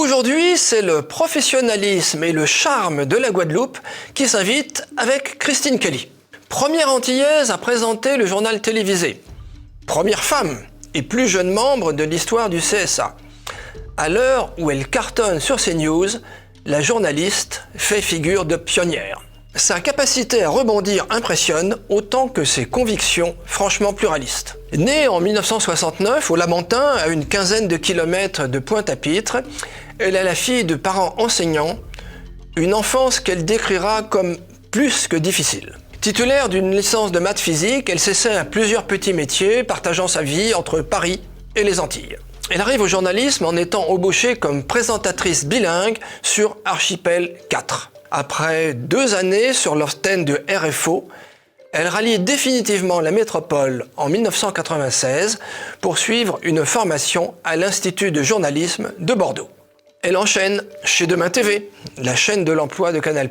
Aujourd'hui, c'est le professionnalisme et le charme de la Guadeloupe qui s'invitent avec Christine Kelly. Première Antillaise à présenter le journal télévisé. Première femme et plus jeune membre de l'histoire du CSA. À l'heure où elle cartonne sur CNews, la journaliste fait figure de pionnière. Sa capacité à rebondir impressionne autant que ses convictions franchement pluralistes. Née en 1969 au Lamentin, à une quinzaine de kilomètres de Pointe-à-Pitre, elle est la fille de parents enseignants, une enfance qu'elle décrira comme plus que difficile. Titulaire d'une licence de maths physique, elle s'essaie à plusieurs petits métiers, partageant sa vie entre Paris et les Antilles. Elle arrive au journalisme en étant embauchée comme présentatrice bilingue sur Archipel 4. Après 2 années sur l'antenne de RFO, elle rallie définitivement la métropole en 1996 pour suivre une formation à l'Institut de journalisme de Bordeaux. Elle enchaîne chez Demain TV, la chaîne de l'emploi de Canal+,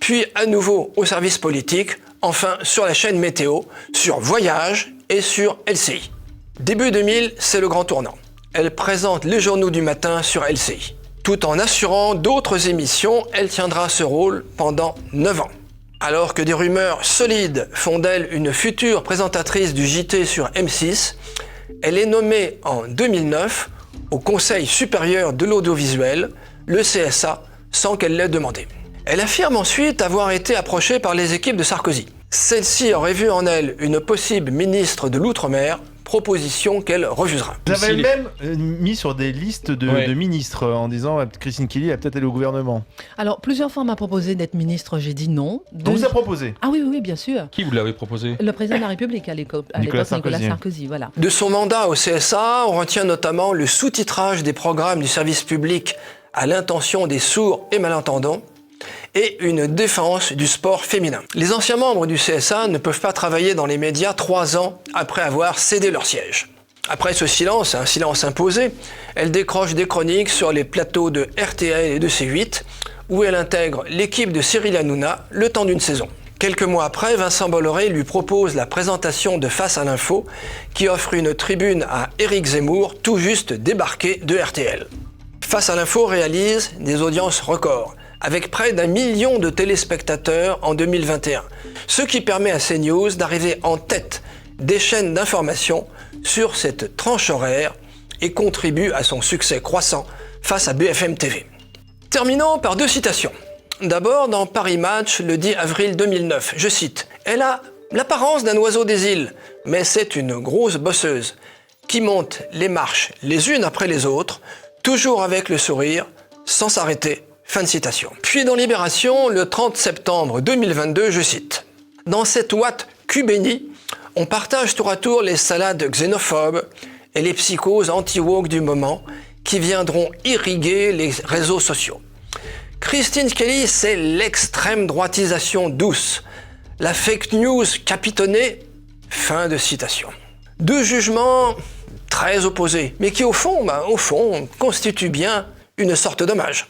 puis à nouveau au service politique, enfin sur la chaîne Météo, sur Voyage et sur LCI. Début 2000, c'est le grand tournant. Elle présente les journaux du matin sur LCI. Tout en assurant d'autres émissions, elle tiendra ce rôle pendant 9 ans. Alors que des rumeurs solides font d'elle une future présentatrice du JT sur M6, elle est nommée en 2009 au Conseil supérieur de l'audiovisuel, le CSA, sans qu'elle l'ait demandé. Elle affirme ensuite avoir été approchée par les équipes de Sarkozy. Celle-ci aurait vu en elle une possible ministre de l'Outre-mer, proposition qu'elle refusera. Vous avez même mis sur des listes de ministres en disant Christine Kelly a peut-être allé au gouvernement. Alors, plusieurs fois on m'a proposé d'être ministre, j'ai dit non. On vous a proposé? Ah oui, bien sûr. Qui vous l'avait proposé? Le président de la République à l'époque, Nicolas Sarkozy, voilà. De son mandat au CSA, on retient notamment le sous-titrage des programmes du service public à l'intention des sourds et malentendants, et une défense du sport féminin. Les anciens membres du CSA ne peuvent pas travailler dans les médias 3 ans après avoir cédé leur siège. Après ce silence, un silence imposé, elle décroche des chroniques sur les plateaux de RTL et de C8, où elle intègre l'équipe de Cyril Hanouna le temps d'une saison. Quelques mois après, Vincent Bolloré lui propose la présentation de Face à l'info, qui offre une tribune à Éric Zemmour, tout juste débarqué de RTL. Face à l'info réalise des audiences records, avec près d'1 million de téléspectateurs en 2021, ce qui permet à CNews d'arriver en tête des chaînes d'information sur cette tranche horaire et contribue à son succès croissant face à BFM TV. Terminons par 2 citations. D'abord, dans Paris Match, le 10 avril 2009, je cite « Elle a l'apparence d'un oiseau des îles, mais c'est une grosse bosseuse qui monte les marches les unes après les autres, toujours avec le sourire, sans s'arrêter. » Fin de citation. Puis dans Libération, le 30 septembre 2022, je cite « Dans cette ouate cubénie, on partage tour à tour les salades xénophobes et les psychoses anti-woke du moment qui viendront irriguer les réseaux sociaux. Christine Kelly, c'est l'extrême droitisation douce, la fake news capitonnée. » Fin de citation. 2 jugements très opposés, mais qui au fond constituent bien une sorte d'hommage.